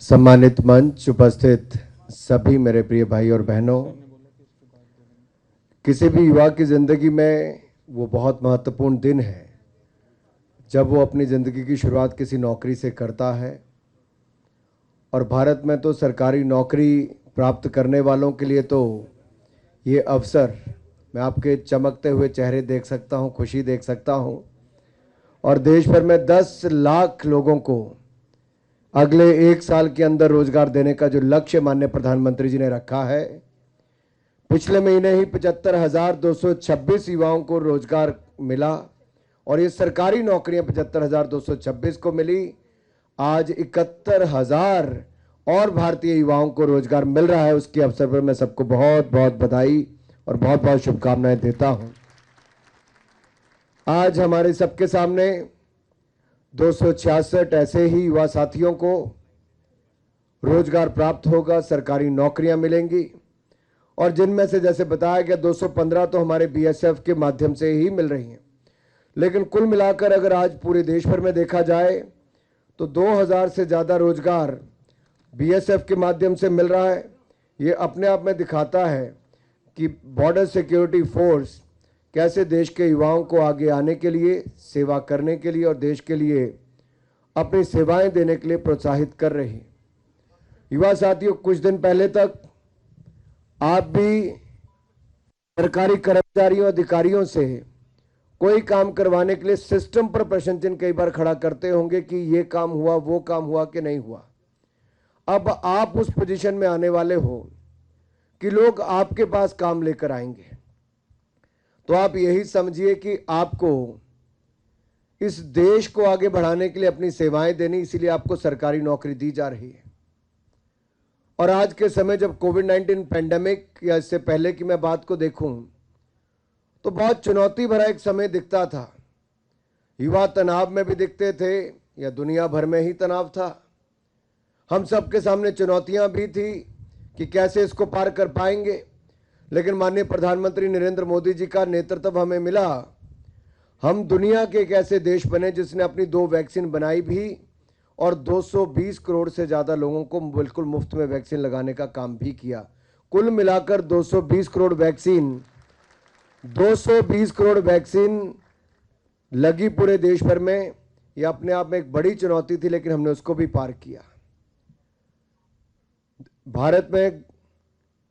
सम्मानित मंच, उपस्थित सभी मेरे प्रिय भाई और बहनों, किसी भी युवा की ज़िंदगी में वो बहुत महत्वपूर्ण दिन है जब वो अपनी ज़िंदगी की शुरुआत किसी नौकरी से करता है। और भारत में तो सरकारी नौकरी प्राप्त करने वालों के लिए तो ये अवसर, मैं आपके चमकते हुए चेहरे देख सकता हूँ, खुशी देख सकता हूँ। और देश भर में 10 लाख लोगों को अगले 1 साल के अंदर रोजगार देने का जो लक्ष्य माननीय प्रधानमंत्री जी ने रखा है, पिछले महीने ही 75,226 युवाओं को रोजगार मिला और ये सरकारी नौकरियां 75,226 को मिली। आज 71,000 और भारतीय युवाओं को रोजगार मिल रहा है। उसके अवसर पर मैं सबको बहुत बहुत बधाई और बहुत बहुत शुभकामनाएं देता हूं। आज हमारे सबके सामने 266 ऐसे ही युवा साथियों को रोजगार प्राप्त होगा, सरकारी नौकरियां मिलेंगी और जिनमें से जैसे बताया गया 215 तो हमारे बीएसएफ के माध्यम से ही मिल रही हैं। लेकिन कुल मिलाकर अगर आज पूरे देश भर में देखा जाए तो 2000 से ज़्यादा रोजगार बीएसएफ के माध्यम से मिल रहा है। ये अपने आप में दिखाता है कि बॉर्डर सिक्योरिटी फोर्स कैसे देश के युवाओं को आगे आने के लिए, सेवा करने के लिए और देश के लिए अपनी सेवाएं देने के लिए प्रोत्साहित कर रही है। युवा साथियों, कुछ दिन पहले तक आप भी सरकारी कर्मचारियों, अधिकारियों से कोई काम करवाने के लिए सिस्टम पर प्रश्न चिन्ह कई बार खड़ा करते होंगे कि ये काम हुआ, वो काम हुआ कि नहीं हुआ। अब आप उस पोजीशन में आने वाले हो कि लोग आपके पास काम लेकर आएंगे, तो आप यही समझिए कि आपको इस देश को आगे बढ़ाने के लिए अपनी सेवाएं देनी, इसीलिए आपको सरकारी नौकरी दी जा रही है। और आज के समय जब कोविड-19 पैंडेमिक या इससे पहले की मैं बात को देखूं तो बहुत चुनौती भरा एक समय दिखता था। युवा तनाव में भी दिखते थे या दुनिया भर में ही तनाव था। हम सबके सामने चुनौतियां भी थी कि कैसे इसको पार कर पाएंगे। लेकिन माननीय प्रधानमंत्री नरेंद्र मोदी जी का नेतृत्व हमें मिला। हम दुनिया के एक ऐसे देश बने जिसने अपनी 2 वैक्सीन बनाई भी और 220 करोड़ से ज़्यादा लोगों को बिल्कुल मुफ्त में वैक्सीन लगाने का काम भी किया। कुल मिलाकर 220 करोड़ वैक्सीन लगी पूरे देश भर में। यह अपने आप में एक बड़ी चुनौती थी, लेकिन हमने उसको भी पार किया। भारत में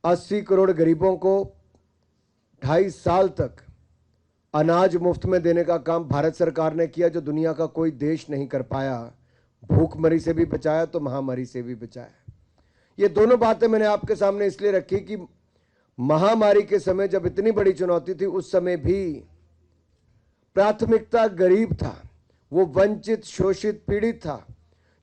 80 करोड़ गरीबों को 2.5 साल तक अनाज मुफ्त में देने का काम भारत सरकार ने किया, जो दुनिया का कोई देश नहीं कर पाया। भूखमरी से भी बचाया तो महामारी से भी बचाया। ये दोनों बातें मैंने आपके सामने इसलिए रखी कि महामारी के समय जब इतनी बड़ी चुनौती थी, उस समय भी प्राथमिकता गरीब था, वो वंचित, शोषित, पीड़ित था,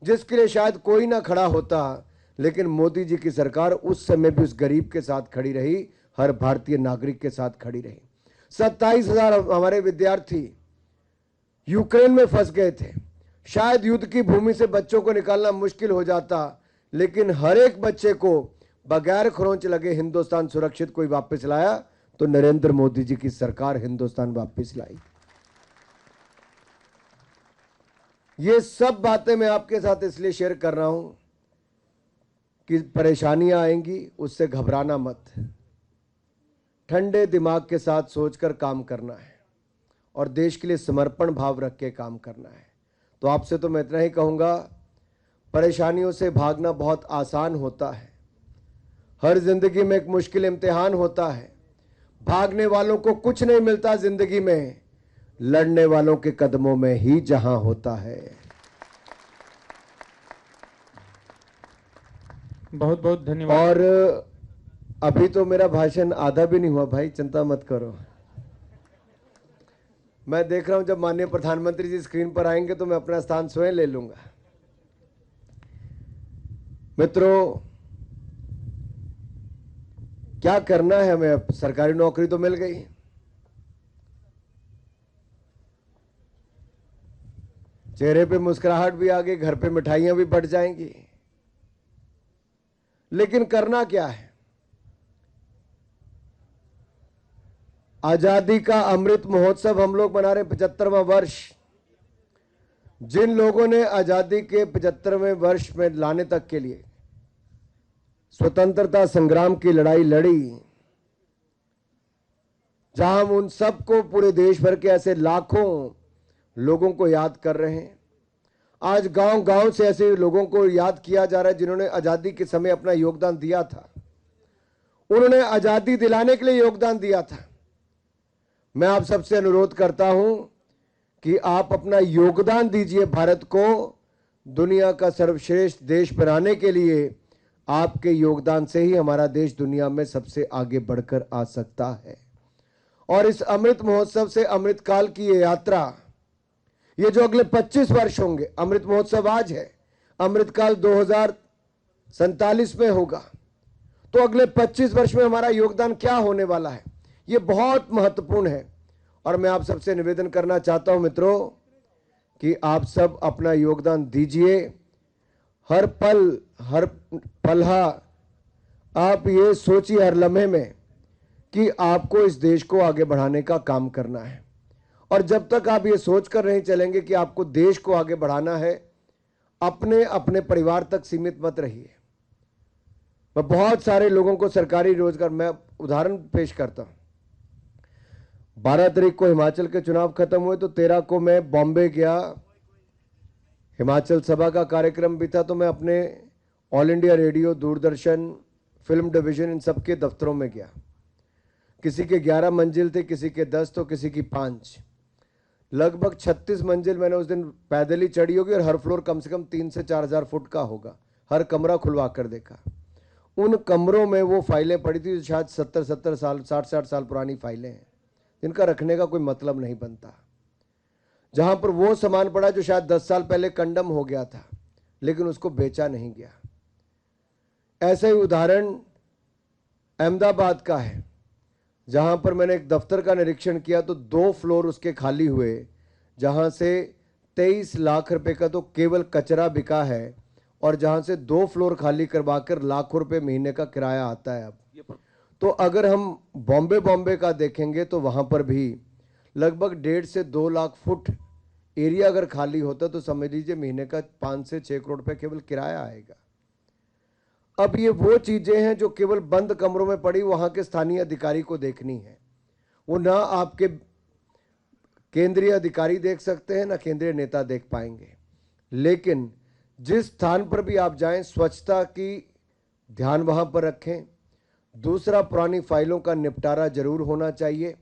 जिसके लिए शायद कोई ना खड़ा होता। लेकिन मोदी जी की सरकार उस समय भी उस गरीब के साथ खड़ी रही, हर भारतीय नागरिक के साथ खड़ी रही। 27,000 हमारे विद्यार्थी यूक्रेन में फंस गए थे। शायद युद्ध की भूमि से बच्चों को निकालना मुश्किल हो जाता, लेकिन हर एक बच्चे को बगैर खरोंच लगे हिंदुस्तान सुरक्षित कोई वापस लाया तो नरेंद्र मोदी जी की सरकार हिंदुस्तान वापस लाई। ये सब बातें मैं आपके साथ इसलिए शेयर कर रहा हूं कि परेशानियां आएंगी, उससे घबराना मत। ठंडे दिमाग के साथ सोचकर काम करना है और देश के लिए समर्पण भाव रख के काम करना है। तो आपसे तो मैं इतना ही कहूँगा, परेशानियों से भागना बहुत आसान होता है। हर जिंदगी में एक मुश्किल इम्तिहान होता है। भागने वालों को कुछ नहीं मिलता जिंदगी में, लड़ने वालों के कदमों में ही जहां होता है। बहुत बहुत धन्यवाद। और अभी तो मेरा भाषण आधा भी नहीं हुआ भाई, चिंता मत करो। मैं देख रहा हूं जब माननीय प्रधानमंत्री जी स्क्रीन पर आएंगे तो मैं अपना स्थान स्वयं ले लूंगा। मित्रों, क्या करना है हमें? अब सरकारी नौकरी तो मिल गई, चेहरे पे मुस्कुराहट भी आ गई, घर पे मिठाइयां भी बढ़ जाएंगी, लेकिन करना क्या है? आजादी का अमृत महोत्सव हम लोग मना रहे हैं, 75वां वर्ष। जिन लोगों ने आजादी के 75वें वर्ष में लाने तक के लिए स्वतंत्रता संग्राम की लड़ाई लड़ी, जहां हम उन सबको पूरे देश भर के ऐसे लाखों लोगों को याद कर रहे हैं। आज गांव-गांव से ऐसे लोगों को याद किया जा रहा है जिन्होंने आजादी के समय अपना योगदान दिया था, उन्होंने आजादी दिलाने के लिए योगदान दिया था। मैं आप सबसे अनुरोध करता हूं कि आप अपना योगदान दीजिए। भारत को दुनिया का सर्वश्रेष्ठ देश बनाने के लिए आपके योगदान से ही हमारा देश दुनिया में सबसे आगे बढ़कर आ सकता है। और इस अमृत महोत्सव से अमृत काल की ये यात्रा, ये जो अगले 25 वर्ष होंगे, अमृत महोत्सव आज है, अमृत काल 2047 में होगा, तो अगले 25 वर्ष में हमारा योगदान क्या होने वाला है, ये बहुत महत्वपूर्ण है। और मैं आप सबसे निवेदन करना चाहता हूं मित्रों कि आप सब अपना योगदान दीजिए। हर पल, हर पलहा आप ये सोचिए हर लम्हे में कि आपको इस देश को आगे बढ़ाने का काम करना है। और जब तक आप ये सोच कर नहीं चलेंगे कि आपको देश को आगे बढ़ाना है, अपने अपने परिवार तक सीमित मत रहिए। मैं बहुत सारे लोगों को सरकारी रोजगार, मैं उदाहरण पेश करता हूं। 12 तारीख को हिमाचल के चुनाव खत्म हुए तो 13 को मैं बॉम्बे गया, हिमाचल सभा का कार्यक्रम भी था, तो मैं अपने All India Radio, Doordarshan, Film Division, इन सबके दफ्तरों में गया। किसी के 11 मंजिल थे, किसी के 10 तो किसी की 5, लगभग 36 मंजिल मैंने उस दिन पैदल ही चढ़ी होगी और हर फ्लोर कम से कम 3 से 4 हज़ार फुट का होगा। हर कमरा खुलवा कर देखा। उन कमरों में वो फाइलें पड़ी थी जो शायद 70-70 साल, 60-60 साल पुरानी फाइलें हैं, जिनका रखने का कोई मतलब नहीं बनता। जहां पर वो सामान पड़ा जो शायद 10 साल पहले कंडम हो गया था, लेकिन उसको बेचा नहीं गया। ऐसा ही उदाहरण अहमदाबाद का है, जहां पर मैंने एक दफ्तर का निरीक्षण किया तो 2 फ्लोर उसके खाली हुए, जहां से 23 लाख रुपए का तो केवल कचरा बिका है, और जहां से 2 फ्लोर खाली करवाकर लाखों रुपए महीने का किराया आता है। अब तो अगर हम बॉम्बे का देखेंगे तो वहां पर भी लगभग 1.5 से 2 लाख फुट एरिया अगर खाली होता तो समझ लीजिए महीने का 5 से 6 करोड़ रुपए केवल किराया आएगा। अब ये वो चीजें हैं जो केवल बंद कमरों में पड़ी वहां के स्थानीय अधिकारी को देखनी है। वो ना आपके केंद्रीय अधिकारी देख सकते हैं, ना केंद्रीय नेता देख पाएंगे। लेकिन जिस स्थान पर भी आप जाएं, स्वच्छता की ध्यान वहां पर रखें। दूसरा, पुरानी फाइलों का निपटारा जरूर होना चाहिए।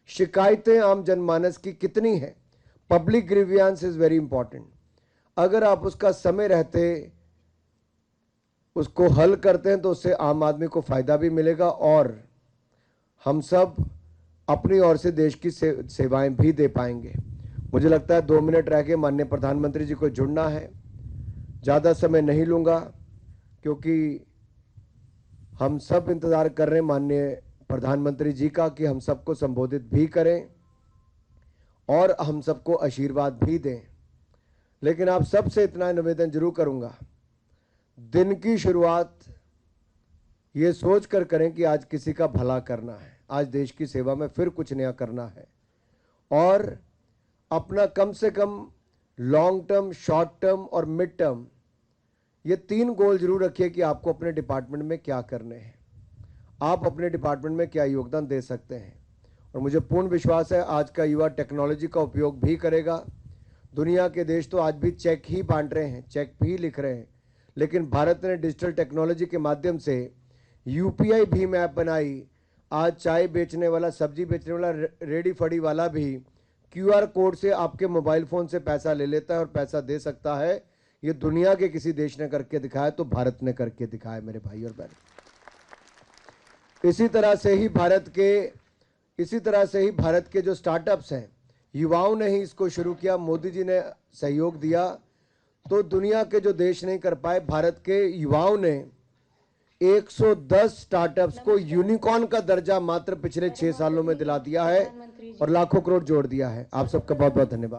शिकायतें आम जनमानस की कितनी हैं, public grievance is very important. अगर आप उसका समय रहते उसको हल करते हैं तो उससे आम आदमी को फायदा भी मिलेगा और हम सब अपनी ओर से देश की सेवाएं भी दे पाएंगे। मुझे लगता है 2 मिनट रह के माननीय प्रधानमंत्री जी को जुड़ना है। ज़्यादा समय नहीं लूँगा क्योंकि हम सब इंतज़ार कर रहे हैं माननीय प्रधानमंत्री जी का कि हम सबको संबोधित भी करें और हम सबको आशीर्वाद भी दें। लेकिन आप सबसे इतना निवेदन जरूर करूँगा, दिन की शुरुआत ये सोच कर करें कि आज किसी का भला करना है, आज देश की सेवा में फिर कुछ नया करना है, और अपना कम से कम लॉन्ग टर्म, शॉर्ट टर्म और मिड टर्म, ये 3 गोल जरूर रखिए कि आपको अपने डिपार्टमेंट में क्या करने हैं, आप अपने डिपार्टमेंट में क्या योगदान दे सकते हैं। और मुझे पूर्ण विश्वास है आज का युवा टेक्नोलॉजी का उपयोग भी करेगा। दुनिया के देश तो आज भी चेक ही बांट रहे हैं, चेक भी लिख रहे हैं, लेकिन भारत ने डिजिटल टेक्नोलॉजी के माध्यम से यूपीआई भीम ऐप बनाई। आज चाय बेचने वाला, सब्जी बेचने वाला, रेडी फड़ी वाला भी क्यूआर कोड से आपके मोबाइल फोन से पैसा ले लेता है और पैसा दे सकता है। ये दुनिया के किसी देश ने करके दिखाया तो भारत ने करके दिखाया मेरे भाई और बहन। इसी तरह से ही भारत के जो स्टार्टअप्स हैं, युवाओं ने ही इसको शुरू किया, मोदी जी ने सहयोग दिया, तो दुनिया के जो देश नहीं कर पाए, भारत के युवाओं ने 110 स्टार्टअप्स को यूनिकॉर्न का दर्जा मात्र पिछले 6 सालों में दिला दिया है और लाखों करोड़ जोड़ दिया है। आप सबका बहुत बहुत धन्यवाद।